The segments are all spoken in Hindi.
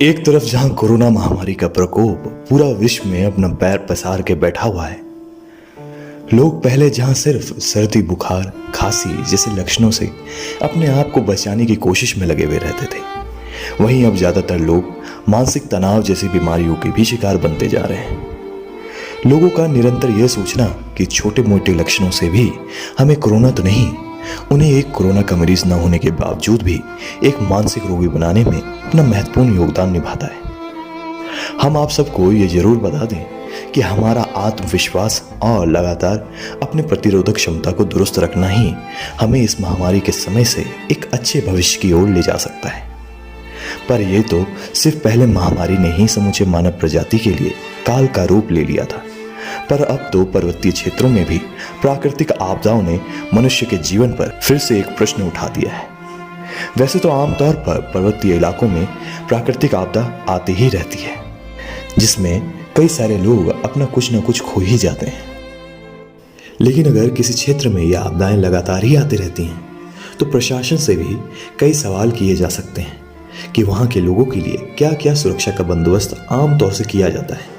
एक तरफ जहां कोरोना महामारी का प्रकोप पूरा विश्व में अपना पैर पसार के बैठा हुआ है, लोग पहले जहां सिर्फ सर्दी, बुखार, खांसी जैसे लक्षणों से अपने आप को बचाने की कोशिश में लगे हुए रहते थे, वहीं अब ज्यादातर लोग मानसिक तनाव जैसी बीमारियों के भी शिकार बनते जा रहे हैं। लोगों का निरंतर यह सोचना कि छोटे मोटे लक्षणों से भी हमें कोरोना तो नहीं, उन्हें एक कोरोना का मरीज न होने के बावजूद भी एक मानसिक रोगी बनाने में अपना महत्वपूर्ण योगदान निभाता है। हम आप सबको ये जरूर बता दें कि हमारा आत्मविश्वास और लगातार अपने प्रतिरोधक क्षमता को दुरुस्त रखना ही हमें इस महामारी के समय से एक अच्छे भविष्य की ओर ले जा सकता है। पर यह तो सिर्फ पहले महामारी ने ही समूचे मानव प्रजाति के लिए काल का रूप ले लिया था, पर अब तो पर्वतीय क्षेत्रों में भी प्राकृतिक आपदाओं ने मनुष्य के जीवन पर फिर से एक प्रश्न उठा दिया है। वैसे तो आमतौर पर पर्वतीय इलाकों में प्राकृतिक आपदा आती ही रहती है, जिसमें कई सारे लोग अपना कुछ न कुछ खो ही जाते हैं। लेकिन अगर किसी क्षेत्र में यह आपदाएं लगातार ही आती रहती हैं, तो प्रशासन से भी कई सवाल किए जा सकते हैं कि वहां के लोगों के लिए क्या क्या सुरक्षा का बंदोबस्त आमतौर से किया जाता है।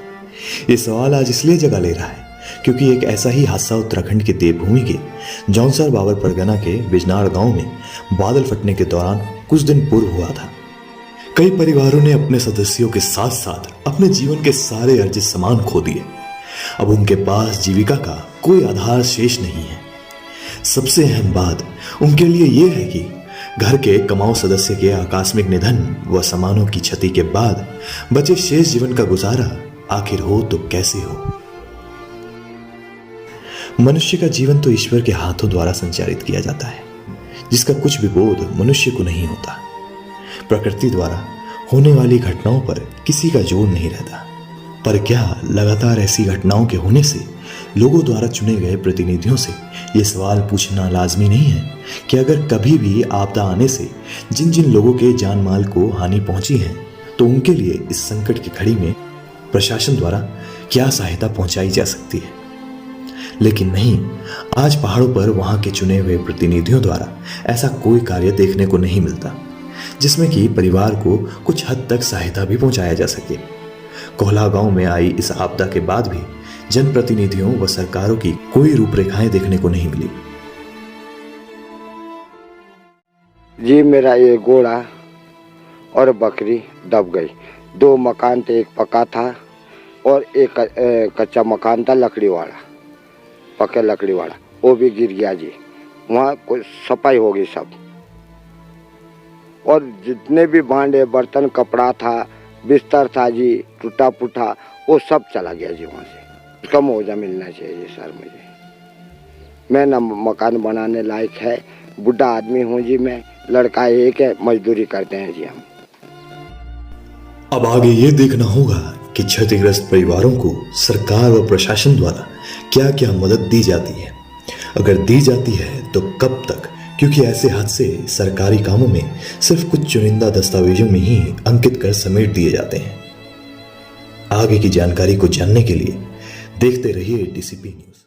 ये सवाल आज इसलिए जगह ले रहा है क्योंकि एक ऐसा ही हादसा उत्तराखंड के देवभूमि के जौनसर बाबर परगना के बिजनाड़ गांव में बादल फटने के दौरान कुछ दिन पूर्व हुआ था। कई परिवारों ने अपने सदस्यों के साथ साथ अपने जीवन के सारे अर्जित सामान खो दिए। अब उनके पास जीविका का कोई आधार शेष नहीं है। सबसे अहम बात उनके लिए यह है कि घर के कमाऊ सदस्य के आकस्मिक निधन व सामानों की क्षति के बाद बचे शेष जीवन का गुजारा आखिर हो तो कैसे हो। मनुष्य का जीवन तो ईश्वर के हाथों द्वारा संचालित किया जाता है, जिसका कुछ भी बोध मनुष्य को नहीं होता। प्रकृति द्वारा होने वाली घटनाओं पर किसी का जोर नहीं रहता, पर क्या लगातार ऐसी घटनाओं के होने से लोगों द्वारा चुने गए प्रतिनिधियों से ये सवाल पूछना लाजमी नहीं है कि अगर कभी भी आपदा आने से जिन जिन लोगों के जान माल को हानि पहुंची है, तो उनके लिए इस संकट की घड़ी में प्रशासन द्वारा क्या सहायता पहुंचाई जा सकती है। लेकिन नहीं, आज पहाड़ों पर वहां के चुने हुए प्रतिनिधियों द्वारा ऐसा कोई कार्य देखने को नहीं मिलता जिसमें कि परिवार को कुछ हद तक सहायता भी पहुंचाया जा सके। कोहला गांव में आई इस आपदा के बाद भी जनप्रतिनिधियों व सरकारों की कोई रूपरेखाएं देखने को नहीं मिली। जी, मेरा ये घोड़ा और बकरी दब गई। 2 मकान थे, एक पका था और एक कच्चा मकान था लकड़ी वाला, पक्के लकड़ी वाला, वो भी गिर गया जी। वहाँ कोई सफाई हो गई सब, और जितने भी भांडे बर्तन कपड़ा था, बिस्तर था जी, टूटा फूटा, वो सब चला गया जी। वहाँ से उसका मुआवजा मिलना चाहिए सर मुझे। मैं न मकान बनाने लायक है, बुढ़ा आदमी हूँ जी, मैं लड़का एक है, मजदूरी करते हैं जी हम। अब आगे ये देखना होगा कि क्षतिग्रस्त परिवारों को सरकार व प्रशासन द्वारा क्या क्या मदद दी जाती है, अगर दी जाती है तो कब तक, क्योंकि ऐसे हादसे सरकारी कामों में सिर्फ कुछ चुनिंदा दस्तावेजों में ही अंकित कर समेट दिए जाते हैं। आगे की जानकारी को जानने के लिए देखते रहिए DCP न्यूज़।